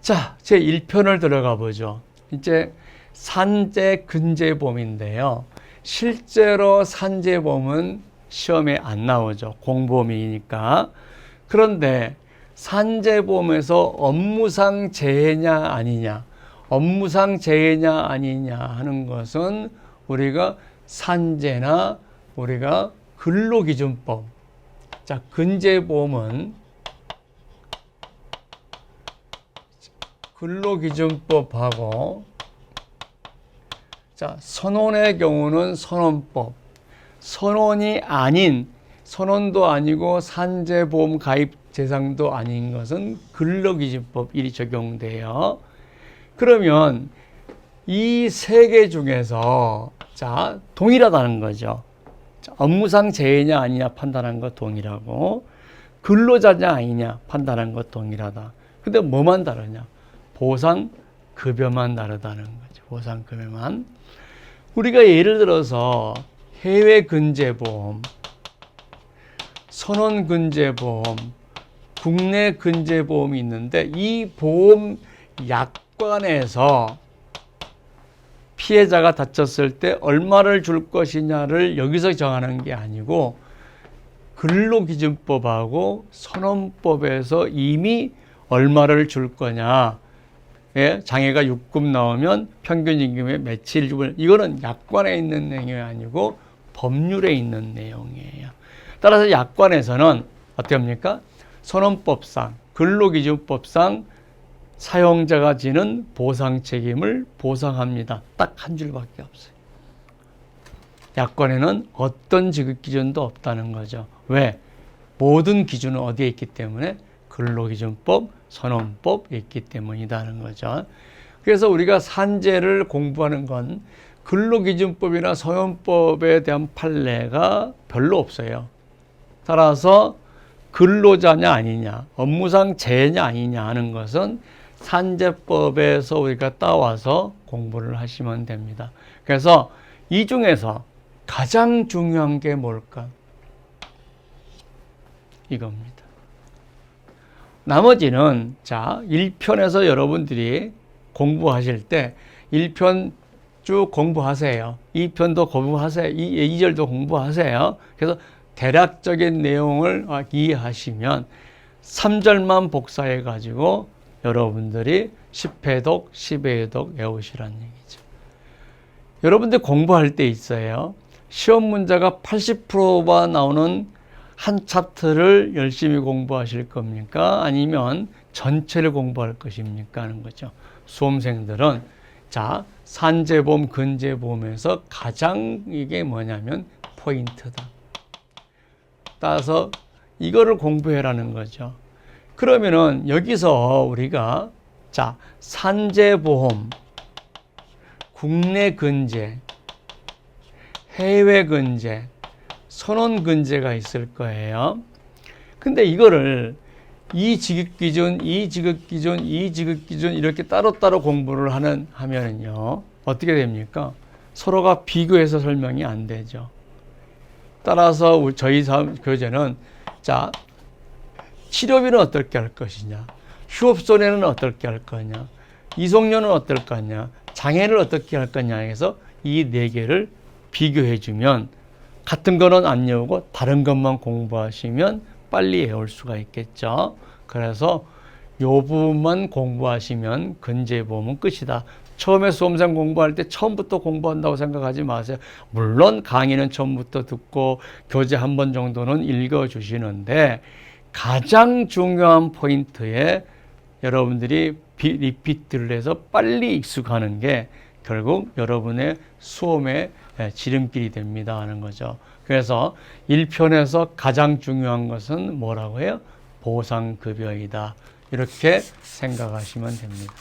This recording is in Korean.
자, 제 1편을 들어가 보죠. 이제 산재근제보험인데요. 실제로 산재보험은 시험에 안 나오죠. 공보험이니까. 그런데 산재보험에서 업무상 재해냐 아니냐, 업무상 재해냐 아니냐 하는 것은 우리가 산재나 우리가 근로기준법, 자, 근제보험은 근로기준법하고, 자, 선원의 경우는 선원법, 선원이 아닌, 선원도 아니고 산재보험 가입 대상도 아닌 것은 근로기준법 1이 적용돼요. 그러면 이 세 개 중에서, 자, 동일하다는 거죠. 자, 업무상 재해냐 아니냐 판단한 것 동일하고, 근로자냐 아니냐 판단한 것 동일하다. 근데 뭐만 다르냐? 보상급여만 다르다는 거죠. 보상급여만. 우리가 예를 들어서 해외 근제보험, 선원 근제보험, 국내 근제보험이 있는데 이 보험 약관에서 피해자가 다쳤을 때 얼마를 줄 것이냐를 여기서 정하는 게 아니고 근로기준법하고 선원법에서 이미 얼마를 줄 거냐, 예, 장애가 6급 나오면 평균 임금의 며칠 줄, 이거는 약관에 있는 내용이 아니고 법률에 있는 내용이에요. 따라서 약관에서는 어떻게 합니까? 선원법상, 근로기준법상 사용자가 지는 보상 책임을 보상합니다. 딱 한 줄밖에 없어요. 약관에는 어떤 지급 기준도 없다는 거죠. 왜? 모든 기준은 어디에 있기 때문에? 근로기준법, 선원법에 있기 때문이라는 거죠. 그래서 우리가 산재를 공부하는 건 근로기준법이나 선원법에 대한 판례가 별로 없어요. 따라서 근로자냐 아니냐, 업무상 재해냐 아니냐 하는 것은 산재법에서 우리가 따와서 공부를 하시면 됩니다. 그래서 이 중에서 가장 중요한 게 뭘까? 이겁니다. 나머지는, 자, 1편에서 여러분들이 공부하실 때 1편 쭉 공부하세요. 2편도 공부하세요. 2절도 공부하세요. 그래서 대략적인 내용을 이해하시면 3절만 복사해 가지고 여러분들이 10회독, 10회독 외우시라는 얘기죠. 여러분들 공부할 때 있어요. 시험 문제가 80%가 나오는 한 챕터를 열심히 공부하실 겁니까? 아니면 전체를 공부할 것입니까? 하는 거죠. 수험생들은, 자, 산재보험, 근제보험에서 가장 이게 뭐냐면 포인트다. 따라서 이거를 공부해라는 거죠. 그러면은 여기서 우리가, 자, 산재보험, 국내 근제, 해외 근제, 선원 근제가 있을 거예요. 근데 이거를 이 지급기준, 이 지급기준, 이 지급기준 이렇게 따로따로 공부를 하면은요, 어떻게 됩니까? 서로가 비교해서 설명이 안 되죠. 따라서 저희 교재는, 자, 치료비는 어떻게 할 것이냐, 휴업손해는 어떻게 할 거냐, 이송료는 어떨 거냐, 장애를 어떻게 할 거냐 해서 이 네 개를 비교해 주면 같은 거는 안 외우고 다른 것만 공부하시면 빨리 외울 수가 있겠죠. 그래서 요 부분만 공부하시면 근제보험은 끝이다. 처음에 수험생 공부할 때 처음부터 공부한다고 생각하지 마세요. 물론 강의는 처음부터 듣고 교재 한 번 정도는 읽어주시는데 가장 중요한 포인트에 여러분들이 리피트를 해서 빨리 익숙하는 게 결국 여러분의 수험의 지름길이 됩니다 하는 거죠. 그래서 1편에서 가장 중요한 것은 뭐라고 해요? 보상급여이다. 이렇게 생각하시면 됩니다.